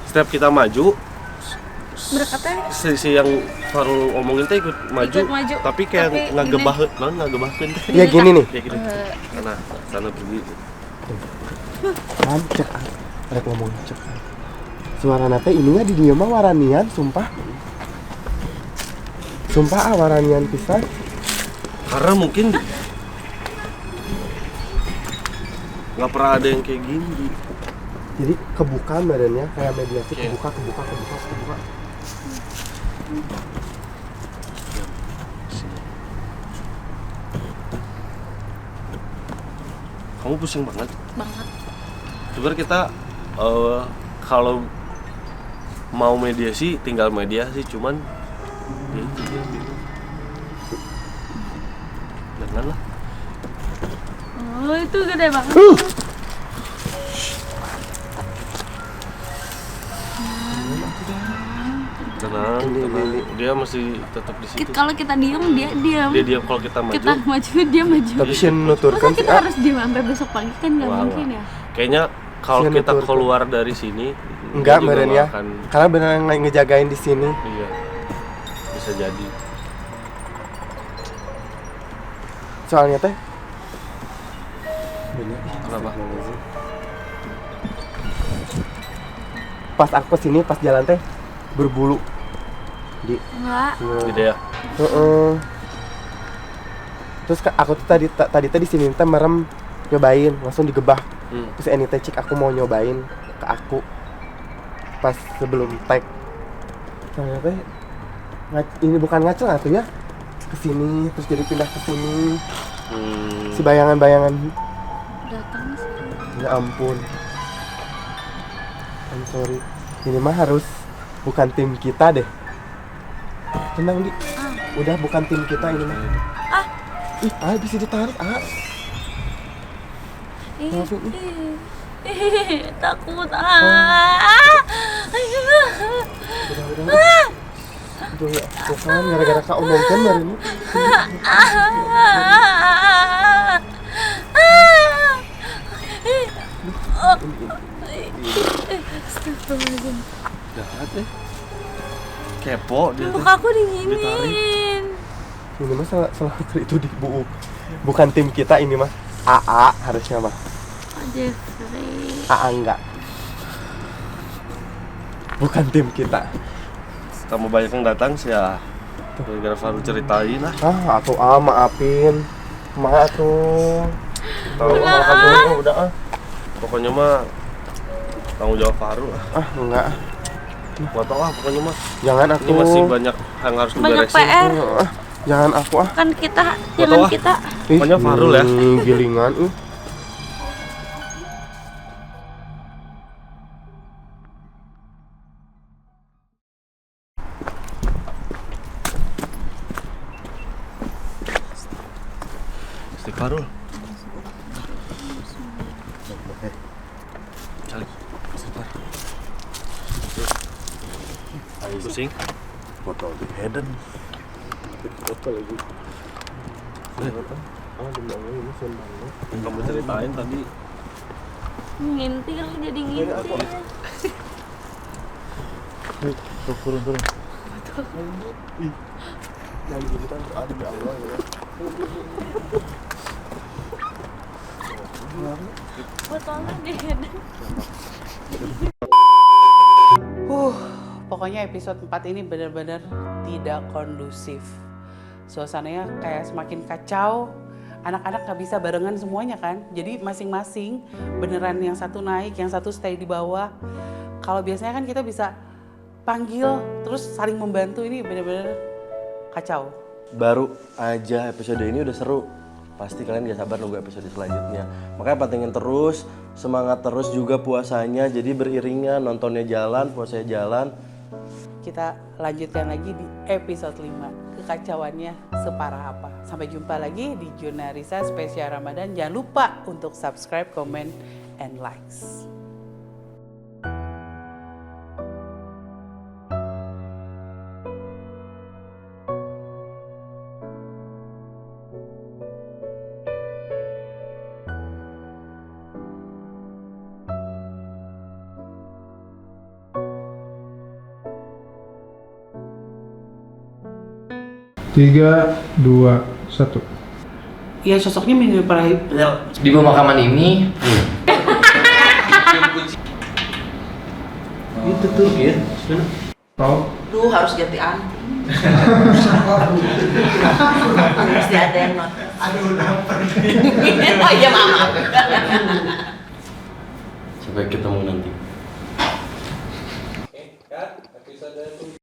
Setiap kita maju, Berkata si yang baru ngomongin teh ikut maju, maju, tapi kayak tapi ngagebaheun teh. Ya gini nih. Kayak gini. Sana pergi. Cek. Ada ngomong cek. Suara nate ininya di dia mah waranian, sumpah. Sumpah waranian pisan. Karena mungkin nggak pernah ada yang kayak gini. Jadi kebuka badannya kayak mediasi, kebuka. Kamu pusing banget. Banget. Sebenarnya kita kalau mau mediasi tinggal mediasi, cuman ya itu dia bingung. Janganlah. Oh, itu gede banget. Tenang. Dia masih tetap di situ. Kalau kita diam, dia diam. Dia diam, kalau kita maju. Kita maju, dia maju. Tapi sih nuturkan Masa kita harus diam sampai besok pagi kan nggak mungkin ya? Kayaknya kalau Sih kita nuturkan. keluar dari sini Enggak dia juga meren nggak ya. Karena beneran ngejagain di sini. Iya. Bisa jadi. Soalnya teh Kenapa? pas aku kesini pas jalan teh berbulu di Enggak. Gitu ya. Terus aku tuh tadi di sini teh merem nyobain langsung digebah. Terus ini teh cik aku mau nyobain ke aku pas sebelum tag. Soalnya teh ini bukan ngacel atuh ya. Kesini terus jadi pindah ke sini. Si bayangan-bayangan Datang sih. ya ampun. I'm sorry. Ini mah harus bukan tim kita deh. Tenang di. Udah bukan tim kita ini mah. Bisa ditarik. Maafin. Takut. Udah ya, tuh kan gara-gara kak omongkan hari ini. Astagfirullahaladzim. Jahat deh. Kepo dia. Muka aku dinginin. Ini mah salah itu di bukan tim kita ini mah. AA harusnya mah. Jeffrey. AA enggak. Bukan tim kita. Kamu banyak yang datang sih ya. Gara-gara Faru ceritain lah. Atuh maafin. Maaf tuh. Tahu udah. Pokoknya mah tanggung jawab Faru lah. Enggak. Gak tau lah pokoknya mah. Jangan aku. Ini masih banyak yang harus Banyak diberesin. PR. Jangan aku Kan kita, jangan kita. Pokoknya Farul ya. Gilingan. Farul. Cali. Ayo pusing. Foto di Eden. Foto lagi. Kamu ceritain tadi. Ngintil jadi ngintil. Turun. Yang gini kan ada di Allah ya. Fotonya di Eden. Pokoknya episode 4 ini benar-benar tidak kondusif. Suasananya kayak semakin kacau. Anak-anak gak bisa barengan semuanya kan. Jadi masing-masing beneran yang satu naik, yang satu stay di bawah. Kalau biasanya kan kita bisa panggil terus saling membantu, ini benar-benar kacau. Baru aja episode ini udah seru. Pasti kalian gak sabar nunggu episode selanjutnya. Makanya pantengin terus, semangat terus juga puasanya. Jadi beriringan, nontonnya jalan, puasanya jalan. Kita lanjutkan lagi di episode 5. Kekacauannya separah apa. Sampai jumpa lagi di Junarisa spesial Ramadan. Jangan lupa untuk subscribe, comment, and likes. Tiga, dua, satu. Ya sosoknya mirip Di pemakaman ini itu Turki ya? Tahu? Duh, harus ganti anting. Mesti ada yang not. Aduh, lapar. Oh iya, mama. Sampai ketemu nanti. Oke, kan episode Turki